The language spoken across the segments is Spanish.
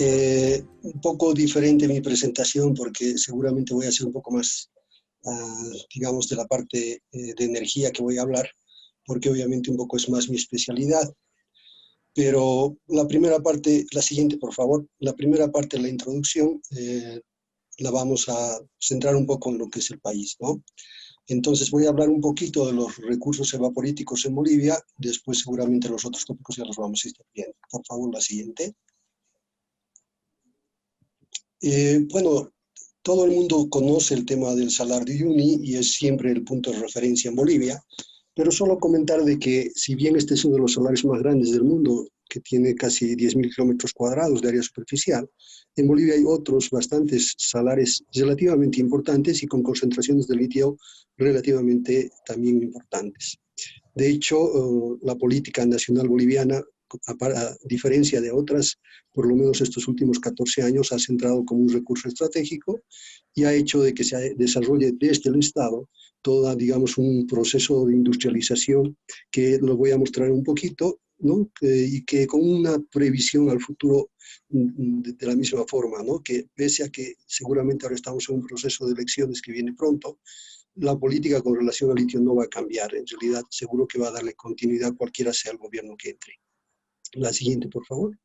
Un poco diferente mi presentación porque seguramente voy a ser un poco más, digamos, de la parte de energía que voy a hablar, porque obviamente un poco es más mi especialidad. Pero la primera parte, la siguiente por favor, la primera parte de la introducción la vamos a centrar un poco en lo que es el país, ¿no? Entonces voy a hablar un poquito de los recursos evaporíticos en Bolivia, después seguramente los otros tópicos ya los vamos a ir viendo. Por favor, la siguiente. Bueno, todo el mundo conoce el tema del Salar de Uyuni y es siempre el punto de referencia en Bolivia, pero solo comentar de que si bien este es uno de los salares más grandes del mundo, que tiene casi 10.000 kilómetros cuadrados de área superficial, en Bolivia hay otros bastantes salares relativamente importantes y con concentraciones de litio relativamente también importantes. De hecho, la política nacional boliviana, a diferencia de otras, por lo menos estos últimos 14 años, ha centrado como un recurso estratégico y ha hecho de que se desarrolle desde el Estado toda, digamos, un proceso de industrialización que lo voy a mostrar un poquito, ¿no? Y que con una previsión al futuro de la misma forma, ¿no? Que pese a que seguramente ahora estamos en un proceso de elecciones que viene pronto, la política con relación al litio no va a cambiar. En realidad, seguro que va a darle continuidad cualquiera sea el gobierno que entre. La siguiente, por favor.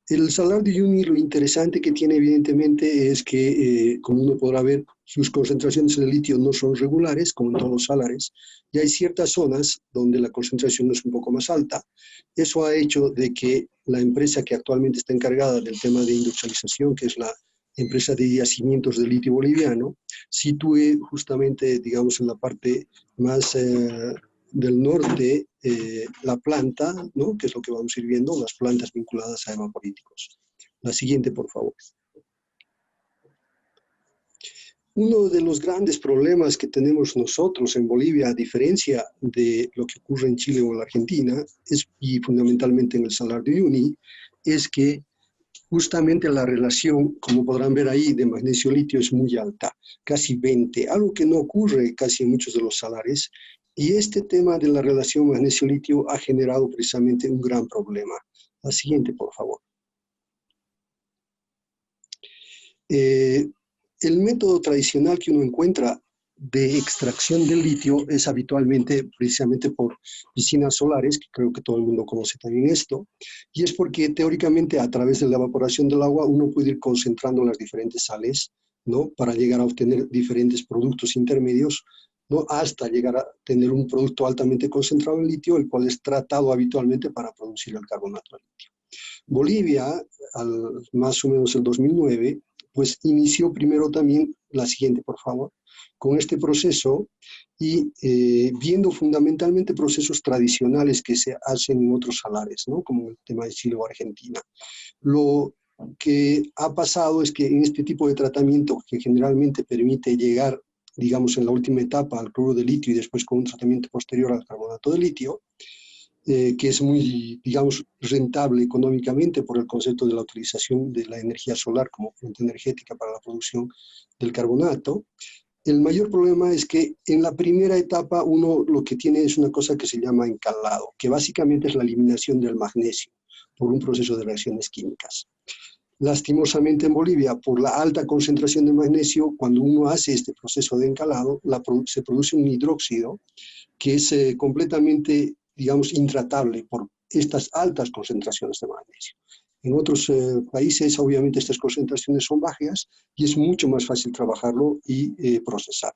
El Salar de Uyuni, lo interesante que tiene evidentemente es que, como uno podrá ver, sus concentraciones de litio no son regulares, como en todos los salares, y hay ciertas zonas donde la concentración es un poco más alta. Eso ha hecho de que la empresa que actualmente está encargada del tema de industrialización, que es la empresa de yacimientos de litio boliviano, sitúe justamente, digamos, en la parte más del norte la planta, ¿no? Que es lo que vamos a ir viendo, las plantas vinculadas a evaporíticos. La siguiente, por favor. Uno de los grandes problemas que tenemos nosotros en Bolivia, a diferencia de lo que ocurre en Chile o en la Argentina, y fundamentalmente en el Salar de Uyuni, es que justamente la relación, como podrán ver ahí, de magnesio-litio es muy alta, casi 20, algo que no ocurre casi en muchos de los salares. Y este tema de la relación magnesio-litio ha generado precisamente un gran problema. La siguiente, por favor. El método tradicional que uno encuentra de extracción del litio es habitualmente precisamente por piscinas solares, que creo que todo el mundo conoce también esto, y es porque teóricamente a través de la evaporación del agua uno puede ir concentrando las diferentes sales, ¿no? Para llegar a obtener diferentes productos intermedios, ¿no? Hasta llegar a tener un producto altamente concentrado en litio, el cual es tratado habitualmente para producir el carbonato de litio. Bolivia, más o menos el 2009, pues inició primero también, la siguiente por favor, con este proceso y viendo fundamentalmente procesos tradicionales que se hacen en otros salares, ¿no? Como el tema de Chile o Argentina. Lo que ha pasado es que en este tipo de tratamiento que generalmente permite llegar, digamos, en la última etapa al cloruro de litio y después con un tratamiento posterior al carbonato de litio, que es muy, digamos, rentable económicamente por el concepto de la utilización de la energía solar como fuente energética para la producción del carbonato. El mayor problema es que en la primera etapa uno lo que tiene es una cosa que se llama encalado, que básicamente es la eliminación del magnesio por un proceso de reacciones químicas. Lastimosamente en Bolivia, por la alta concentración de magnesio, cuando uno hace este proceso de encalado, se produce un hidróxido que es completamente, digamos, intratable por estas altas concentraciones de magnesio. En otros países, obviamente, estas concentraciones son bajas y es mucho más fácil trabajarlo y procesar.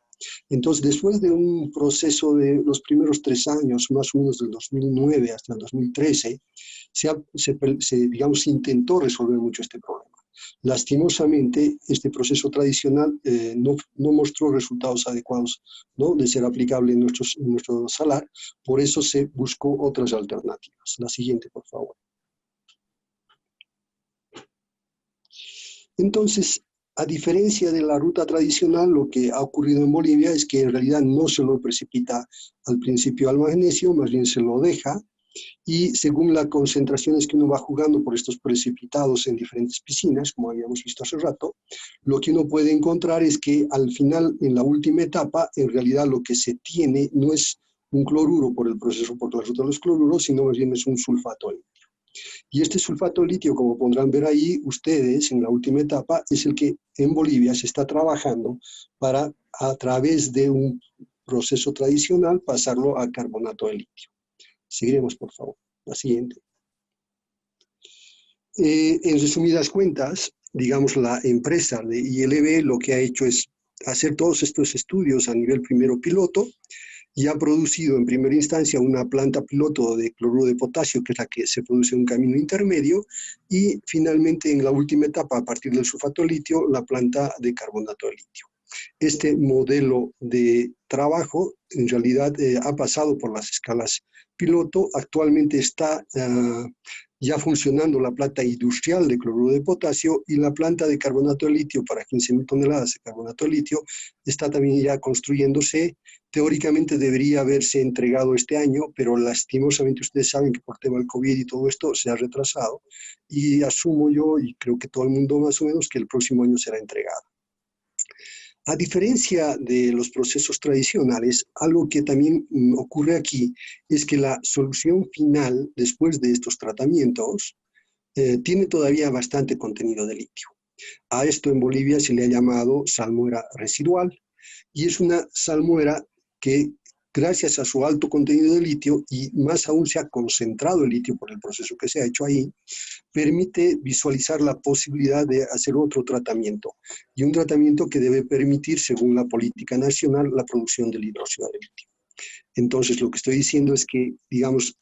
Entonces, después de un proceso de los primeros 3 años, más o menos del 2009 hasta el 2013, digamos, se intentó resolver mucho este problema. Lastimosamente, este proceso tradicional no mostró resultados adecuados, ¿no? De ser aplicable en nuestro salar, por eso se buscó otras alternativas. La siguiente, por favor. Entonces, a diferencia de la ruta tradicional, lo que ha ocurrido en Bolivia es que en realidad no se lo precipita al principio al magnesio, más bien se lo deja, y según las concentraciones que uno va jugando por estos precipitados en diferentes piscinas, como habíamos visto hace rato, lo que uno puede encontrar es que al final, en la última etapa, en realidad lo que se tiene no es un cloruro por el proceso, por la ruta de los cloruros, sino más bien es un sulfato de litio. Y este sulfato de litio, como podrán ver ahí ustedes en la última etapa, es el que en Bolivia se está trabajando para, a través de un proceso tradicional, pasarlo a carbonato de litio. Seguiremos, por favor. La siguiente. En resumidas cuentas, digamos, la empresa de ILB lo que ha hecho es hacer todos estos estudios a nivel primero piloto y ha producido en primera instancia una planta piloto de cloruro de potasio, que es la que se produce en un camino intermedio, y finalmente en la última etapa, a partir del sulfato de litio, la planta de carbonato de litio. Este modelo de trabajo en realidad ha pasado por las escalas piloto, actualmente está ya funcionando la planta industrial de cloruro de potasio y la planta de carbonato de litio para 15.000 toneladas de carbonato de litio está también ya construyéndose. Teóricamente debería haberse entregado este año, pero lastimosamente ustedes saben que por tema del COVID y todo esto se ha retrasado y asumo yo, y creo que todo el mundo más o menos, que el próximo año será entregado. A diferencia de los procesos tradicionales, algo que también ocurre aquí es que la solución final, después de estos tratamientos, tiene todavía bastante contenido de litio. A esto en Bolivia se le ha llamado salmuera residual y es una salmuera que, gracias a su alto contenido de litio y más aún se ha concentrado el litio por el proceso que se ha hecho ahí, permite visualizar la posibilidad de hacer otro tratamiento, y un tratamiento que debe permitir, según la política nacional, la producción del hidróxido de litio. Entonces, lo que estoy diciendo es que, digamos,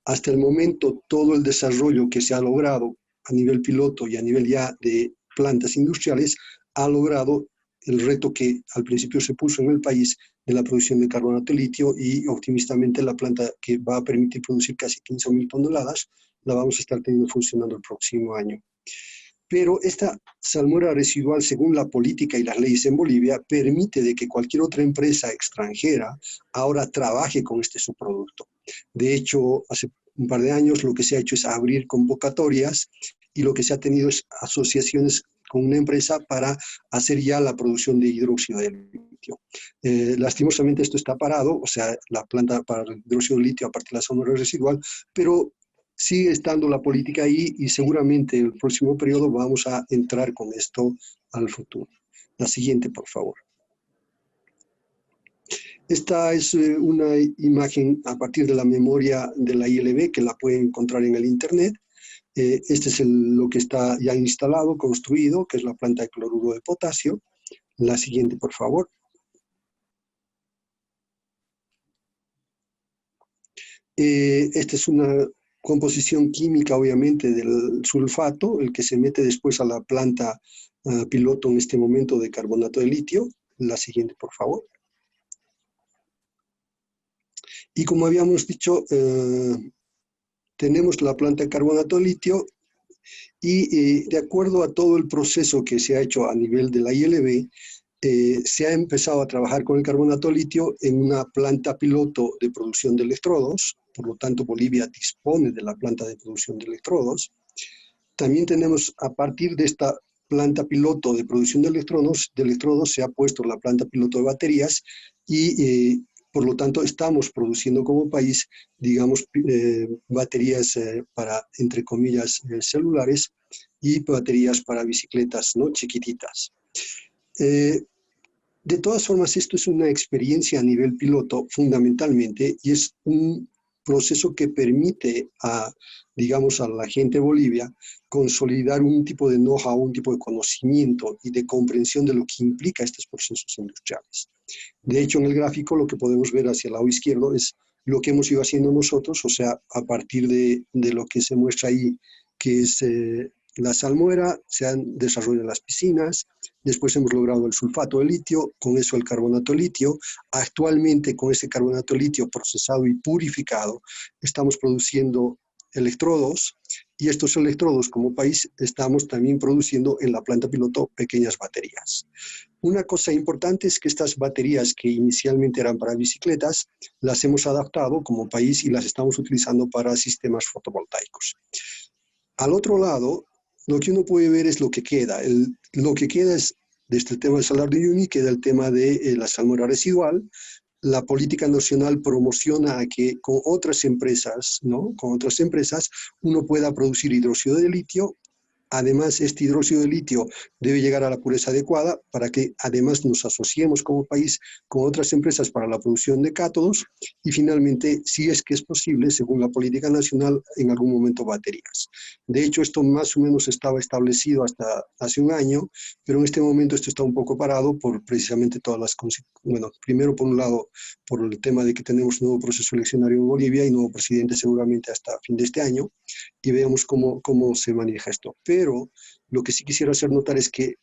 hasta el momento, todo el desarrollo que se ha logrado a nivel piloto y a nivel ya de plantas industriales, ha logrado el reto que al principio se puso en el país de la producción de carbonato de litio, y optimistamente la planta que va a permitir producir casi 15.000 toneladas la vamos a estar teniendo funcionando el próximo año. Pero esta salmuera residual, según la política y las leyes en Bolivia, permite de que cualquier otra empresa extranjera ahora trabaje con este subproducto. De hecho, hace un par de años lo que se ha hecho es abrir convocatorias y lo que se ha tenido es asociaciones con una empresa para hacer ya la producción de hidróxido de litio. Lastimosamente esto está parado, o sea, la planta para el hidróxido de litio a partir de la salmuera residual, pero sigue estando la política ahí y seguramente en el próximo periodo vamos a entrar con esto al futuro. La siguiente, por favor. Esta es una imagen a partir de la memoria de la ILB que la pueden encontrar en el internet. Este es lo que está ya instalado, construido, que es la planta de cloruro de potasio. La siguiente, por favor. Esta es una composición química, obviamente, del sulfato, el que se mete después a la planta piloto en este momento de carbonato de litio. La siguiente, por favor. Y como habíamos dicho, tenemos la planta de carbonato de litio y de acuerdo a todo el proceso que se ha hecho a nivel de la ILB, se ha empezado a trabajar con el carbonato de litio en una planta piloto de producción de electrodos. Por lo tanto, Bolivia dispone de la planta de producción de electrodos. También tenemos, a partir de esta planta piloto de producción de electrodos se ha puesto la planta piloto de baterías y por lo tanto estamos produciendo como país, digamos, baterías para, entre comillas, celulares y baterías para bicicletas, ¿no?, chiquititas. De todas formas, esto es una experiencia a nivel piloto fundamentalmente y es un proceso que permite digamos, a la gente de Bolivia consolidar un tipo de know-how, un tipo de conocimiento y de comprensión de lo que implica estos procesos industriales. De hecho, en el gráfico lo que podemos ver hacia el lado izquierdo es lo que hemos ido haciendo nosotros, o sea, a partir de lo que se muestra ahí, que es la salmuera, se han desarrollado las piscinas, después hemos logrado el sulfato de litio, con eso el carbonato de litio. Actualmente con ese carbonato de litio procesado y purificado estamos produciendo electrodos, y estos electrodos como país estamos también produciendo en la planta piloto pequeñas baterías. Una cosa importante es que estas baterías que inicialmente eran para bicicletas, las hemos adaptado como país y las estamos utilizando para sistemas fotovoltaicos. Al otro lado, lo que uno puede ver es lo que queda. Lo que queda es, de este tema del Salar de Uyuni, queda el tema de la salmuera residual, la política nacional promociona a que con otras empresas, ¿no? Con otras empresas uno pueda producir hidróxido de litio. Además, este hidróxido de litio debe llegar a la pureza adecuada para que además nos asociemos como país con otras empresas para la producción de cátodos y finalmente, si es que es posible, según la política nacional, en algún momento baterías. De hecho, esto más o menos estaba establecido hasta hace un año, pero en este momento esto está un poco parado por precisamente todas las consecuencias. Bueno, primero por un lado, por el tema de que tenemos un nuevo proceso eleccionario en Bolivia y nuevo presidente seguramente hasta fin de este año, y veamos cómo se maneja esto. Pero lo que sí quisiera hacer notar es que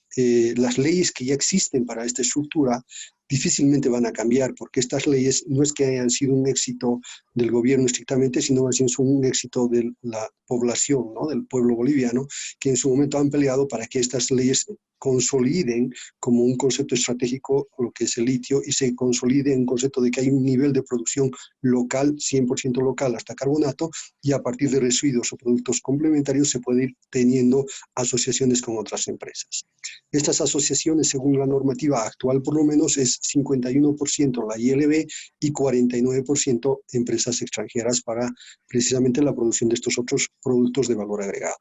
las leyes que ya existen para esta estructura difícilmente van a cambiar, porque estas leyes no es que hayan sido un éxito del gobierno estrictamente, sino más bien son un éxito de la población, ¿no? Del pueblo boliviano, que en su momento han peleado para que estas leyes consoliden como un concepto estratégico lo que es el litio y se consolide en un concepto de que hay un nivel de producción local, 100% local hasta carbonato, y a partir de residuos o productos complementarios se puede ir teniendo asociaciones con otras empresas. Estas asociaciones, según la normativa actual por lo menos, es 51% la ILB y 49% empresas extranjeras para precisamente la producción de estos otros productos de valor agregado.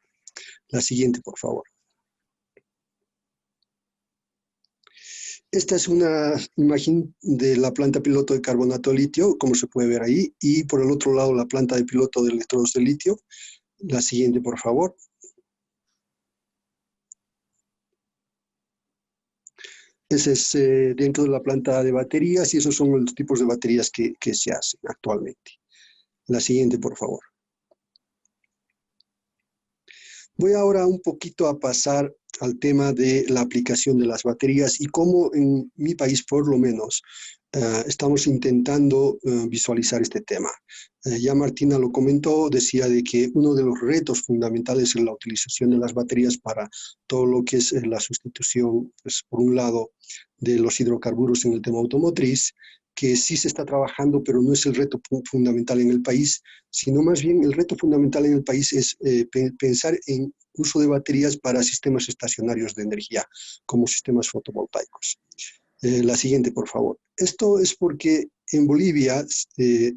La siguiente, por favor. Esta es una imagen de la planta piloto de carbonato de litio, como se puede ver ahí, y por el otro lado la planta de piloto de electrodos de litio. La siguiente, por favor. Ese es dentro de la planta de baterías y esos son los tipos de baterías que se hacen actualmente. La siguiente, por favor. Voy ahora un poquito a pasar al tema de la aplicación de las baterías y cómo en mi país, por lo menos, estamos intentando visualizar este tema. Ya Martina lo comentó, decía de que uno de los retos fundamentales es la utilización de las baterías para todo lo que es la sustitución, pues, por un lado, de los hidrocarburos en el tema automotriz, que sí se está trabajando, pero no es el reto fundamental en el país, sino más bien el reto fundamental en el país es pensar en uso de baterías para sistemas estacionarios de energía, como sistemas fotovoltaicos. La siguiente, por favor. Esto es porque en Bolivia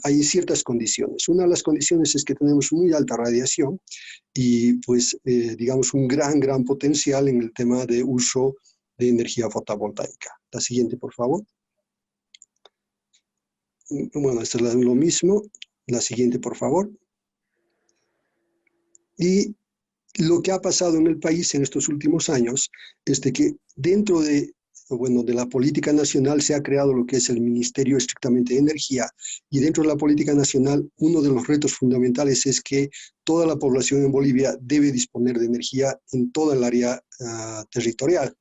hay ciertas condiciones. Una de las condiciones es que tenemos muy alta radiación y, pues, digamos, un gran potencial en el tema de uso de energía fotovoltaica. La siguiente, por favor. Bueno, esto es lo mismo. La siguiente, por favor. Y lo que ha pasado en el país en estos últimos años es de que dentro de, bueno, de la política nacional se ha creado lo que es el Ministerio estrictamente de Energía y dentro de la política nacional uno de los retos fundamentales es que toda la población en Bolivia debe disponer de energía en toda el área territorial.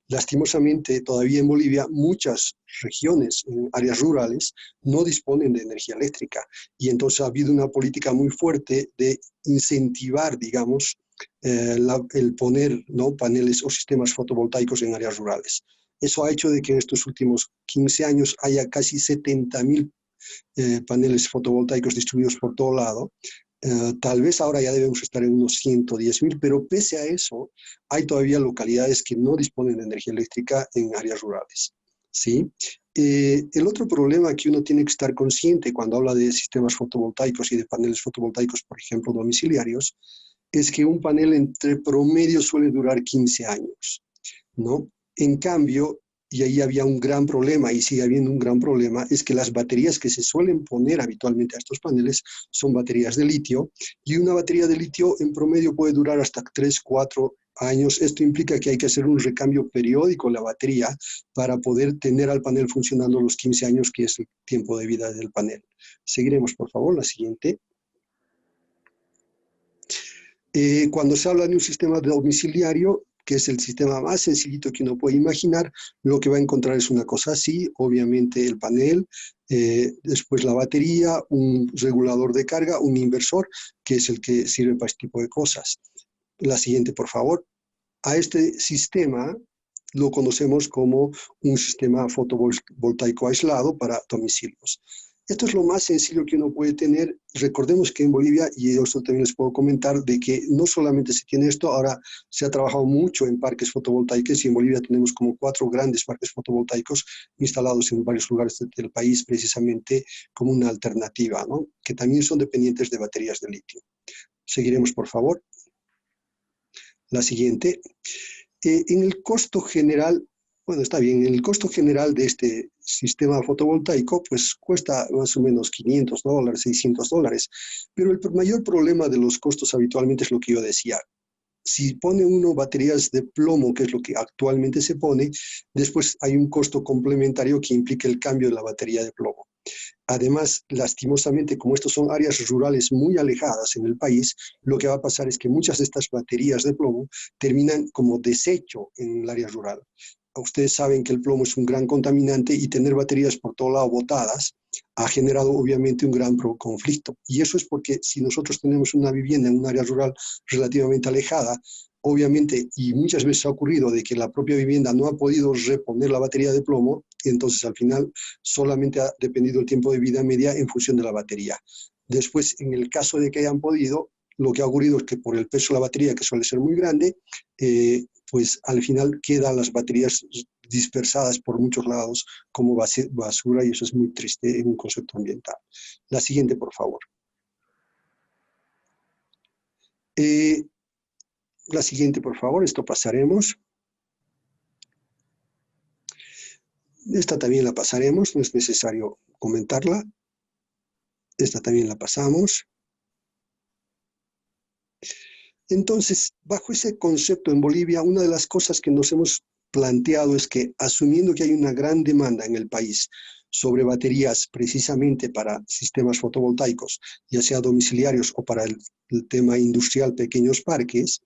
Lastimosamente, todavía en Bolivia, muchas regiones en áreas rurales no disponen de energía eléctrica y entonces ha habido una política muy fuerte de incentivar, digamos, el poner, ¿no?, paneles o sistemas fotovoltaicos en áreas rurales. Eso ha hecho de que en estos últimos 15 años haya casi 70.000 paneles fotovoltaicos distribuidos por todo lado. Tal vez ahora ya debemos estar en unos 110.000, pero pese a eso, hay todavía localidades que no disponen de energía eléctrica en áreas rurales, ¿sí? El otro problema que uno tiene que estar consciente cuando habla de sistemas fotovoltaicos y de paneles fotovoltaicos, por ejemplo, domiciliarios, es que un panel entre promedio suele durar 15 años, ¿no? En cambio, y ahí había un gran problema, y sigue habiendo un gran problema, es que las baterías que se suelen poner habitualmente a estos paneles son baterías de litio, y una batería de litio en promedio puede durar hasta 3, 4 años. Esto implica que hay que hacer un recambio periódico de la batería para poder tener al panel funcionando los 15 años, que es el tiempo de vida del panel. Seguiremos, por favor, la siguiente. Cuando se habla de un sistema domiciliario, que es el sistema más sencillito que uno puede imaginar, lo que va a encontrar es una cosa así, obviamente el panel, después la batería, un regulador de carga, un inversor, que es el que sirve para este tipo de cosas. La siguiente, por favor. A este sistema lo conocemos como un sistema fotovoltaico aislado para domicilios. Esto es lo más sencillo que uno puede tener. Recordemos que en Bolivia, y esto también les puedo comentar, de que no solamente se tiene esto, ahora se ha trabajado mucho en parques fotovoltaicos y en Bolivia tenemos como 4 grandes parques fotovoltaicos instalados en varios lugares del país precisamente como una alternativa, ¿no? Que también son dependientes de baterías de litio. Seguiremos, por favor. La siguiente. En el costo general, bueno, está bien, en el costo general de este sistema fotovoltaico, pues cuesta más o menos $500, $600, pero el mayor problema de los costos habitualmente es lo que yo decía. Si pone uno baterías de plomo, que es lo que actualmente se pone, después hay un costo complementario que implica el cambio de la batería de plomo. Además, lastimosamente, como estos son áreas rurales muy alejadas en el país, lo que va a pasar es que muchas de estas baterías de plomo terminan como desecho en el área rural. Ustedes saben que el plomo es un gran contaminante y tener baterías por todo lado botadas ha generado obviamente un gran conflicto. Y eso es porque si nosotros tenemos una vivienda en un área rural relativamente alejada, obviamente, y muchas veces ha ocurrido de que la propia vivienda no ha podido reponer la batería de plomo, entonces al final solamente ha dependido el tiempo de vida media en función de la batería. Después, en el caso de que hayan podido, lo que ha ocurrido es que por el peso de la batería, que suele ser muy grande, pues al final quedan las baterías dispersadas por muchos lados como basura y eso es muy triste en un concepto ambiental. La siguiente, por favor. La siguiente, por favor, esto pasaremos. Esta también la pasaremos, no es necesario comentarla. Esta también la pasamos. Entonces, bajo ese concepto en Bolivia, una de las cosas que nos hemos planteado es que, asumiendo que hay una gran demanda en el país sobre baterías precisamente para sistemas fotovoltaicos, ya sea domiciliarios o para el tema industrial, pequeños parques,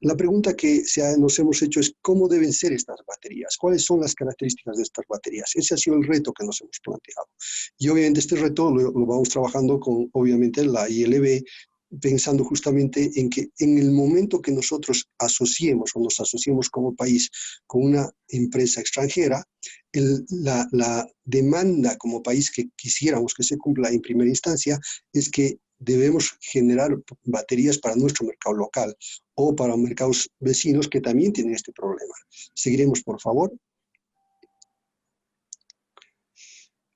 la pregunta que nos hemos hecho es cómo deben ser estas baterías, cuáles son las características de estas baterías. Ese ha sido el reto que nos hemos planteado. Y obviamente este reto lo vamos trabajando con, obviamente, la ILB, pensando justamente en que en el momento que nosotros asociemos o nos asociemos como país con una empresa extranjera, la demanda como país que quisiéramos que se cumpla en primera instancia es que debemos generar baterías para nuestro mercado local o para mercados vecinos que también tienen este problema. Seguiremos, por favor.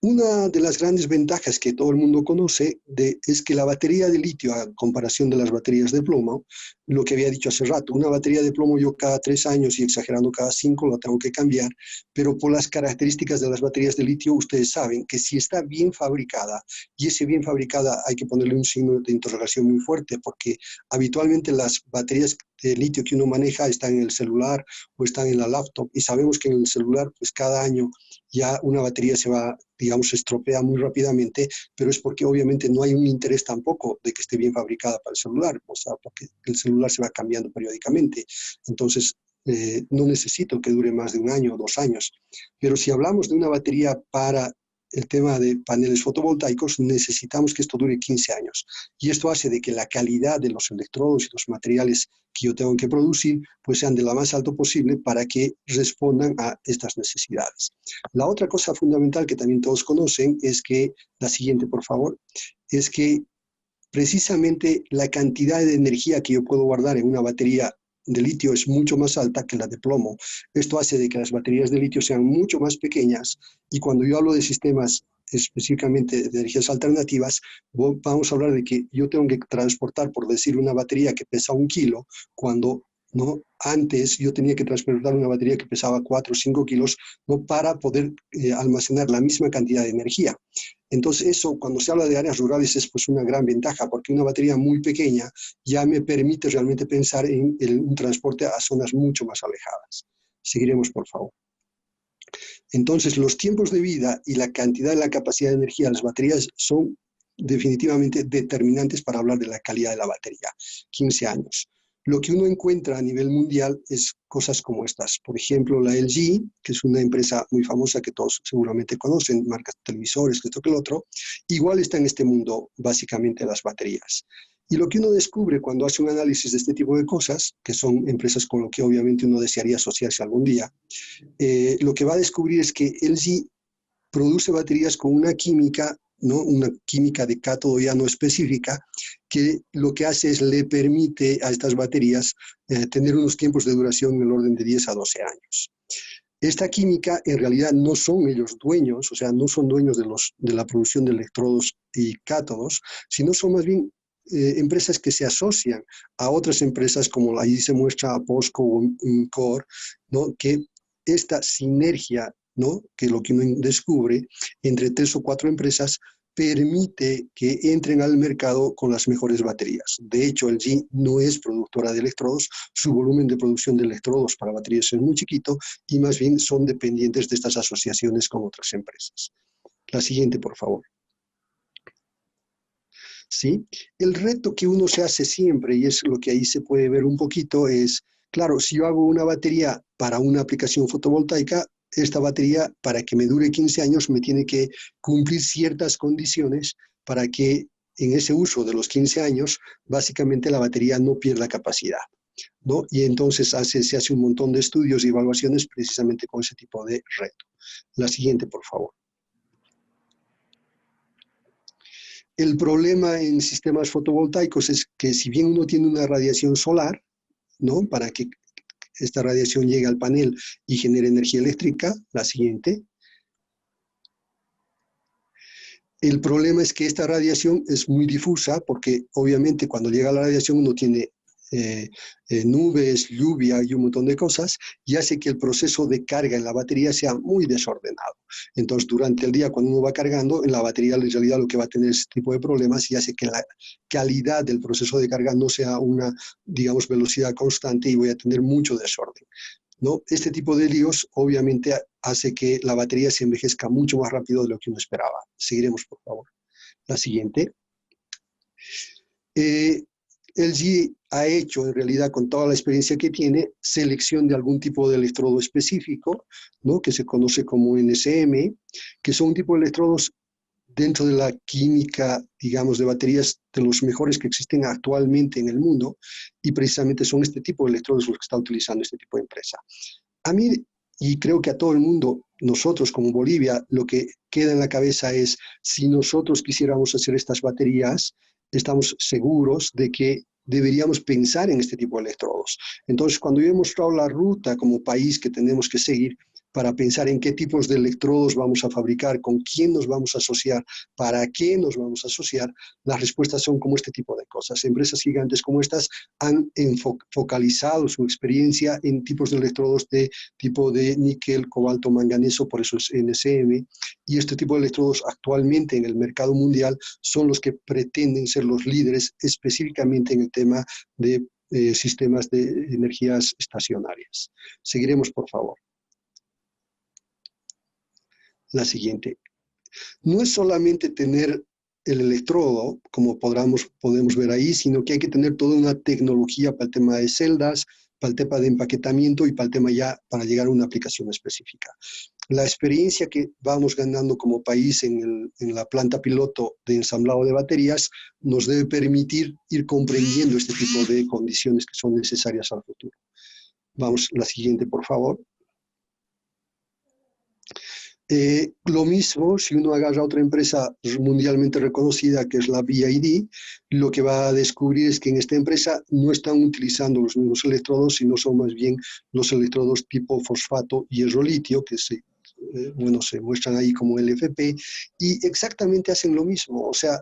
Una de las grandes ventajas que todo el mundo conoce es que la batería de litio, a comparación de las baterías de plomo, lo que había dicho hace rato, una batería de plomo yo cada 3 años y exagerando cada 5 la tengo que cambiar, pero por las características de las baterías de litio ustedes saben que si está bien fabricada, y ese bien fabricada hay que ponerle un signo de interrogación muy fuerte, porque habitualmente las baterías de litio que uno maneja están en el celular o están en la laptop, y sabemos que en el celular pues cada año ya una batería se va, digamos, estropea muy rápidamente, pero es porque obviamente no hay un interés tampoco de que esté bien fabricada para el celular, o sea, porque el celular se va cambiando periódicamente. Entonces, no necesito que dure más de 1 año o 2 años. Pero si hablamos de una batería para el tema de paneles fotovoltaicos, necesitamos que esto dure 15 años. Y esto hace de que la calidad de los electrodos y los materiales que yo tengo que producir, pues sean de lo más alto posible para que respondan a estas necesidades. La otra cosa fundamental que también todos conocen es que, la siguiente por favor, es que precisamente la cantidad de energía que yo puedo guardar en una batería de litio es mucho más alta que la de plomo. Esto hace de que las baterías de litio sean mucho más pequeñas y cuando yo hablo de sistemas específicamente de energías alternativas, vamos a hablar de que yo tengo que transportar, por decir, una batería que pesa 1 kilo, cuando ¿no? Antes yo tenía que transportar una batería que pesaba 4 o 5 kilos, ¿no? Para poder almacenar la misma cantidad de energía. Entonces eso, cuando se habla de áreas rurales, es pues una gran ventaja, porque una batería muy pequeña ya me permite realmente pensar en un transporte a zonas mucho más alejadas. Seguiremos, por favor. Entonces, los tiempos de vida y la cantidad de la capacidad de energía de las baterías son definitivamente determinantes para hablar de la calidad de la batería. 15 años. Lo que uno encuentra a nivel mundial es cosas como estas. Por ejemplo, la LG, que es una empresa muy famosa que todos seguramente conocen, marcas de televisores, que esto que el otro, igual está en este mundo básicamente las baterías. Y lo que uno descubre cuando hace un análisis de este tipo de cosas, que son empresas con lo que obviamente uno desearía asociarse algún día, lo que va a descubrir es que LG produce baterías con una química, ¿no? Una química de cátodo ya no específica, que lo que hace es le permite a estas baterías tener unos tiempos de duración en el orden de 10 a 12 años. Esta química en realidad no son ellos dueños, o sea, no son dueños de la producción de electrodos y cátodos, sino son más bien empresas que se asocian a otras empresas, como ahí se muestra a POSCO o Umicore, ¿no? Que esta sinergia, ¿no? Que lo que uno descubre entre 3 o 4 empresas permite que entren al mercado con las mejores baterías. De hecho, LG no es productora de electrodos, su volumen de producción de electrodos para baterías es muy chiquito y más bien son dependientes de estas asociaciones con otras empresas. La siguiente, por favor. ¿Sí? El reto que uno se hace siempre, y es lo que ahí se puede ver un poquito, es, claro, si yo hago una batería para una aplicación fotovoltaica, esta batería, para que me dure 15 años, me tiene que cumplir ciertas condiciones para que en ese uso de los 15 años, básicamente la batería no pierda capacidad, ¿no? Y entonces se hace un montón de estudios y evaluaciones precisamente con ese tipo de reto. La siguiente, por favor. El problema en sistemas fotovoltaicos es que si bien uno tiene una radiación solar, ¿no? Para que esta radiación llegue al panel y genere energía eléctrica, la siguiente. El problema es que esta radiación es muy difusa porque obviamente cuando llega la radiación uno tiene nubes, lluvia y un montón de cosas y hace que el proceso de carga en la batería sea muy desordenado. Entonces durante el día cuando uno va cargando, en la batería en realidad lo que va a tener es este tipo de problemas y hace que la calidad del proceso de carga no sea una, digamos, velocidad constante y voy a tener mucho desorden, ¿no? Este tipo de líos obviamente hace que la batería se envejezca mucho más rápido de lo que uno esperaba. Seguiremos, por favor. La siguiente. LG ha hecho, en realidad, con toda la experiencia que tiene, selección de algún tipo de electrodo específico, ¿no? Que se conoce como NCM, que son un tipo de electrodos dentro de la química, digamos, de baterías de los mejores que existen actualmente en el mundo, y precisamente son este tipo de electrodos los que está utilizando este tipo de empresa. A mí, y creo que a todo el mundo, nosotros como Bolivia, lo que queda en la cabeza es, si nosotros quisiéramos hacer estas baterías, estamos seguros de que deberíamos pensar en este tipo de electrodos. Entonces, cuando yo he mostrado la ruta como país que tenemos que seguir para pensar en qué tipos de electrodos vamos a fabricar, con quién nos vamos a asociar, para qué nos vamos a asociar, las respuestas son como este tipo de cosas. Empresas gigantes como estas han focalizado su experiencia en tipos de electrodos de tipo de níquel, cobalto, manganeso, por eso es NCM, y este tipo de electrodos actualmente en el mercado mundial son los que pretenden ser los líderes específicamente en el tema de sistemas de energías estacionarias. Seguiremos, por favor. La siguiente. No es solamente tener el electrodo, como podemos ver ahí, sino que hay que tener toda una tecnología para el tema de celdas, para el tema de empaquetamiento y para el tema ya para llegar a una aplicación específica. La experiencia que vamos ganando como país en la planta piloto de ensamblado de baterías nos debe permitir ir comprendiendo este tipo de condiciones que son necesarias al futuro. Vamos, la siguiente, por favor. Lo mismo, si uno agarra a otra empresa mundialmente reconocida, que es la BID, lo que va a descubrir es que en esta empresa no están utilizando los mismos electrodos, sino son más bien los electrodos tipo fosfato hierro-litio, que se muestran ahí como LFP, y exactamente hacen lo mismo, o sea,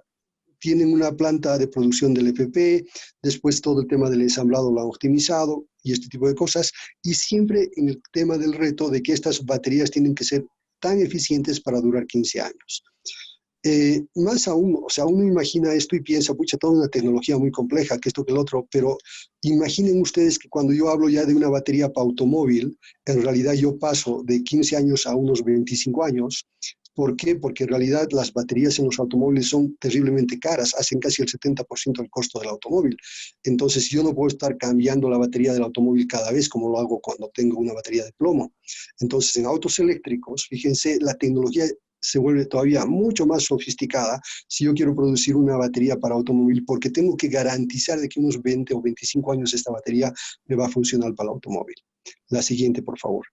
tienen una planta de producción del FP, después todo el tema del ensamblado lo han optimizado y este tipo de cosas, y siempre en el tema del reto de que estas baterías tienen que ser tan eficientes para durar 15 años. Más aún, o sea, uno imagina esto y piensa, pucha, toda una tecnología muy compleja, que esto, que el otro, pero imaginen ustedes que cuando yo hablo ya de una batería para automóvil, en realidad yo paso de 15 años a unos 25 años. ¿Por qué? Porque en realidad las baterías en los automóviles son terriblemente caras, hacen casi el 70% del costo del automóvil. Entonces yo no puedo estar cambiando la batería del automóvil cada vez como lo hago cuando tengo una batería de plomo. Entonces en autos eléctricos, fíjense, la tecnología se vuelve todavía mucho más sofisticada si yo quiero producir una batería para automóvil, porque tengo que garantizar de que unos 20 o 25 años esta batería me va a funcionar para el automóvil. La siguiente, por favor.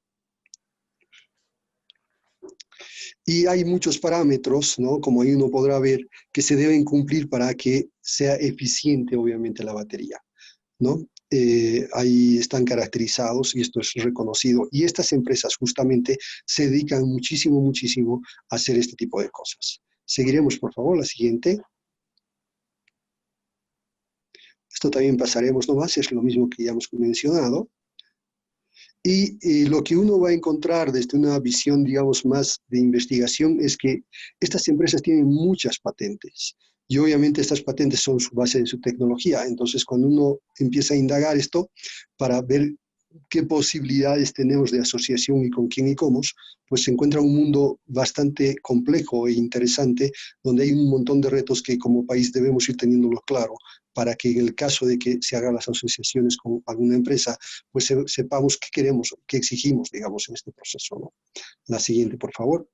Y hay muchos parámetros, ¿no? Como ahí uno podrá ver, que se deben cumplir para que sea eficiente, obviamente, la batería, ¿no? Ahí están caracterizados y esto es reconocido. Y estas empresas justamente se dedican muchísimo, muchísimo a hacer este tipo de cosas. Seguiremos, por favor, la siguiente. Esto también pasaremos nomás, es lo mismo que ya hemos mencionado. Y lo que uno va a encontrar desde una visión, digamos, más de investigación es que estas empresas tienen muchas patentes. Y obviamente estas patentes son su base de su tecnología. Entonces, cuando uno empieza a indagar esto para ver qué posibilidades tenemos de asociación y con quién y cómo, pues se encuentra un mundo bastante complejo e interesante, donde hay un montón de retos que como país debemos ir teniéndolo claro, para que en el caso de que se hagan las asociaciones con alguna empresa, pues sepamos qué queremos, qué exigimos, digamos, en este proceso, ¿no? La siguiente, por favor.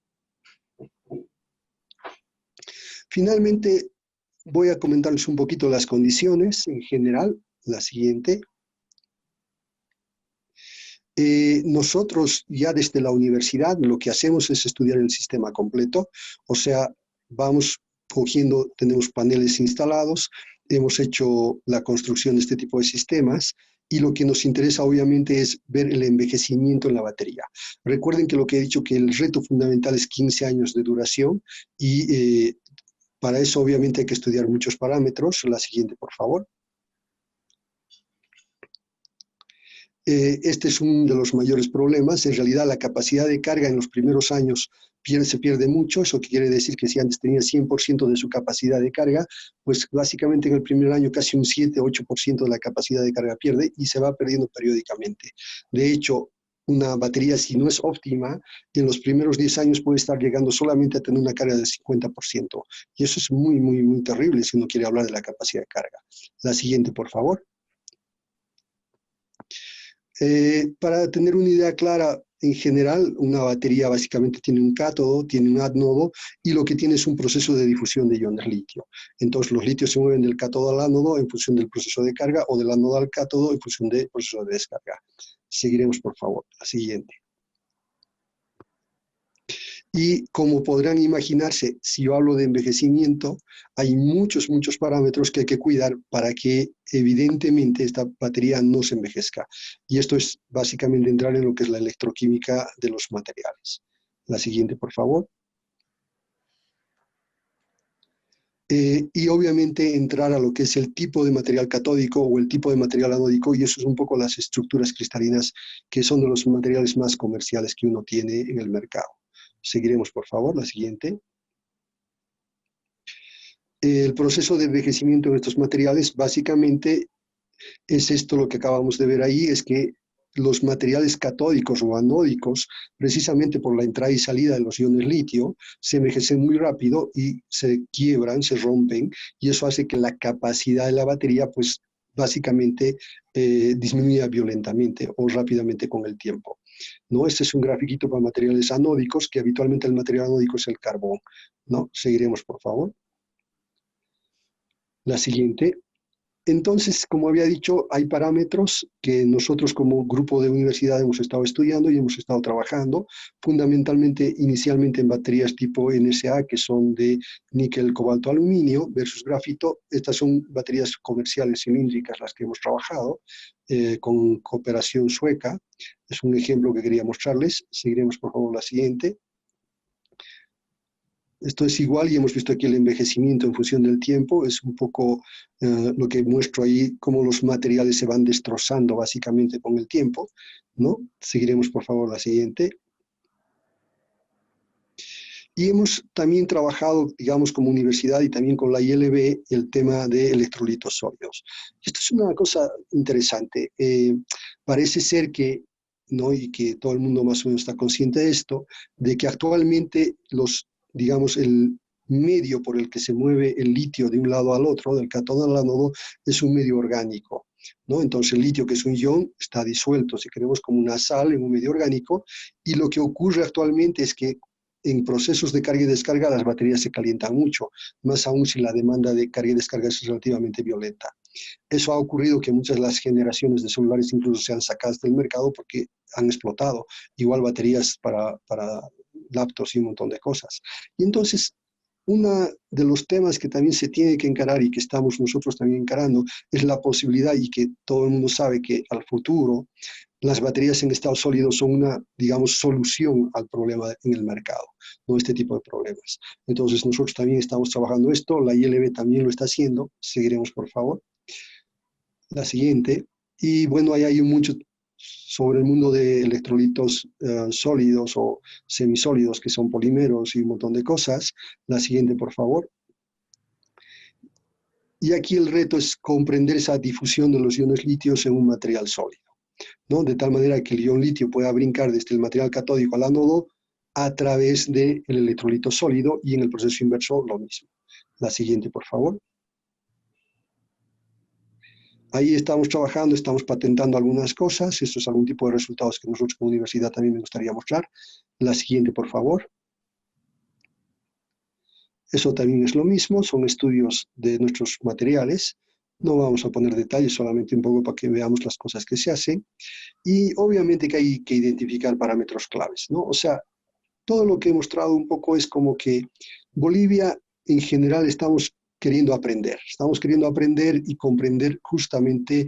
Finalmente, voy a comentarles un poquito las condiciones en general. La siguiente. Nosotros ya desde la universidad lo que hacemos es estudiar el sistema completo, o sea, vamos cogiendo, tenemos paneles instalados, hemos hecho la construcción de este tipo de sistemas y lo que nos interesa obviamente es ver el envejecimiento en la batería. Recuerden que lo que he dicho, que el reto fundamental es 15 años de duración y para eso obviamente hay que estudiar muchos parámetros. La siguiente, por favor. Este es uno de los mayores problemas. En realidad, la capacidad de carga en los primeros años se pierde mucho. Eso quiere decir que si antes tenía 100% de su capacidad de carga, pues básicamente en el primer año casi un 7-8% de la capacidad de carga pierde y se va perdiendo periódicamente. De hecho, una batería, si no es óptima, en los primeros 10 años puede estar llegando solamente a tener una carga del 50%. Y eso es muy, muy, muy terrible si uno quiere hablar de la capacidad de carga. La siguiente, por favor. Para tener una idea clara, en general, una batería básicamente tiene un cátodo, tiene un ánodo y lo que tiene es un proceso de difusión de iones litio. Entonces, los litios se mueven del cátodo al ánodo en función del proceso de carga o del ánodo al cátodo en función del proceso de descarga. Seguiremos, por favor. La siguiente. Y como podrán imaginarse, si yo hablo de envejecimiento, hay muchos, muchos parámetros que hay que cuidar para que evidentemente esta batería no se envejezca. Y esto es básicamente entrar en lo que es la electroquímica de los materiales. La siguiente, por favor. Y obviamente entrar a lo que es el tipo de material catódico o el tipo de material anódico, y eso es un poco las estructuras cristalinas que son de los materiales más comerciales que uno tiene en el mercado. Seguiremos, por favor, la siguiente. El proceso de envejecimiento de estos materiales básicamente es esto lo que acabamos de ver ahí, es que los materiales catódicos o anódicos, precisamente por la entrada y salida de los iones litio, se envejecen muy rápido y se quiebran, se rompen, y eso hace que la capacidad de la batería, pues básicamente disminuya violentamente o rápidamente con el tiempo. ¿No? Este es un grafiquito para materiales anódicos, que habitualmente el material anódico es el carbón. ¿No? Seguiremos, por favor. La siguiente. Entonces, como había dicho, hay parámetros que nosotros como grupo de universidad hemos estado estudiando y hemos estado trabajando, fundamentalmente inicialmente en baterías tipo NSA, que son de níquel, cobalto, aluminio versus grafito. Estas son baterías comerciales cilíndricas las que hemos trabajado con cooperación sueca. Es un ejemplo que quería mostrarles. Seguiremos, por favor, la siguiente. Esto es igual y hemos visto aquí el envejecimiento en función del tiempo. Es un poco lo que muestro ahí, cómo los materiales se van destrozando básicamente con el tiempo, ¿no? Seguiremos, por favor, la siguiente. Y hemos también trabajado, digamos, como universidad y también con la ILB, el tema de electrolitos sólidos. Esto es una cosa interesante. Parece ser que, ¿no? Y que todo el mundo más o menos está consciente de esto, de que actualmente digamos, el medio por el que se mueve el litio de un lado al otro, del cátodo al ánodo, es un medio orgánico, ¿no? Entonces el litio, que es un ion, está disuelto, si queremos, como una sal en un medio orgánico, y lo que ocurre actualmente es que en procesos de carga y descarga las baterías se calientan mucho, más aún si la demanda de carga y descarga es relativamente violenta. Eso ha ocurrido que muchas de las generaciones de celulares incluso se han sacado del mercado porque han explotado. Igual baterías para laptops y un montón de cosas. Y entonces, uno de los temas que también se tiene que encarar y que estamos nosotros también encarando es la posibilidad, y que todo el mundo sabe que al futuro las baterías en estado sólido son una, digamos, solución al problema en el mercado, no este tipo de problemas. Entonces nosotros también estamos trabajando esto, la ILB también lo está haciendo, seguiremos por favor. La siguiente, y bueno, ahí hay mucho sobre el mundo de electrolitos sólidos o semisólidos, que son polímeros y un montón de cosas. La siguiente, por favor. Y aquí el reto es comprender esa difusión de los iones litios en un material sólido, ¿no? De tal manera que el ion litio pueda brincar desde el material catódico al ánodo a través del electrolito sólido, y en el proceso inverso lo mismo. La siguiente, por favor. Ahí estamos trabajando, estamos patentando algunas cosas. Esto es algún tipo de resultados que nosotros como universidad también me gustaría mostrar. La siguiente, por favor. Eso también es lo mismo, son estudios de nuestros materiales. No vamos a poner detalles, solamente un poco para que veamos las cosas que se hacen. Y obviamente que hay que identificar parámetros claves, ¿no? O sea, todo lo que he mostrado un poco es como que Bolivia en general estamos queriendo aprender y comprender justamente,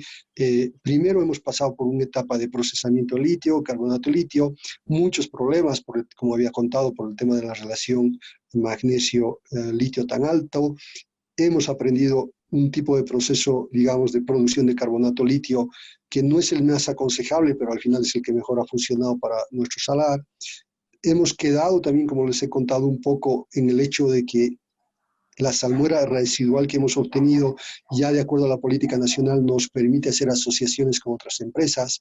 primero hemos pasado por una etapa de procesamiento de litio, carbonato de litio, muchos problemas, como había contado, por el tema de la relación magnesio-litio tan alto. Hemos aprendido un tipo de proceso, digamos, de producción de carbonato litio que no es el más aconsejable, pero al final es el que mejor ha funcionado para nuestro salar. Hemos quedado también, como les he contado un poco, en el hecho de que la salmuera residual que hemos obtenido, ya de acuerdo a la política nacional, nos permite hacer asociaciones con otras empresas.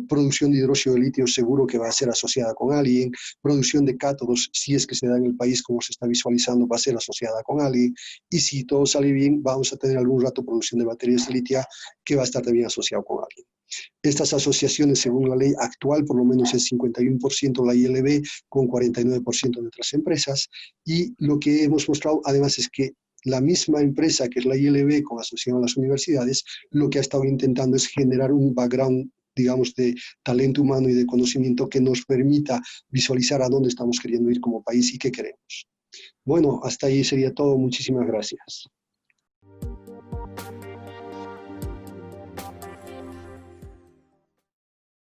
Producción de hidróxido de litio seguro que va a ser asociada con alguien. Producción de cátodos, si es que se da en el país como se está visualizando, va a ser asociada con alguien. Y si todo sale bien, vamos a tener algún rato producción de baterías de litio que va a estar también asociado con alguien. Estas asociaciones, según la ley actual, por lo menos es 51% la ILB con 49% de otras empresas. Y lo que hemos mostrado además es que la misma empresa que es la ILB con asociación a las universidades, lo que ha estado intentando es generar un background, digamos, de talento humano y de conocimiento que nos permita visualizar a dónde estamos queriendo ir como país y qué queremos. Bueno, hasta ahí sería todo. Muchísimas gracias.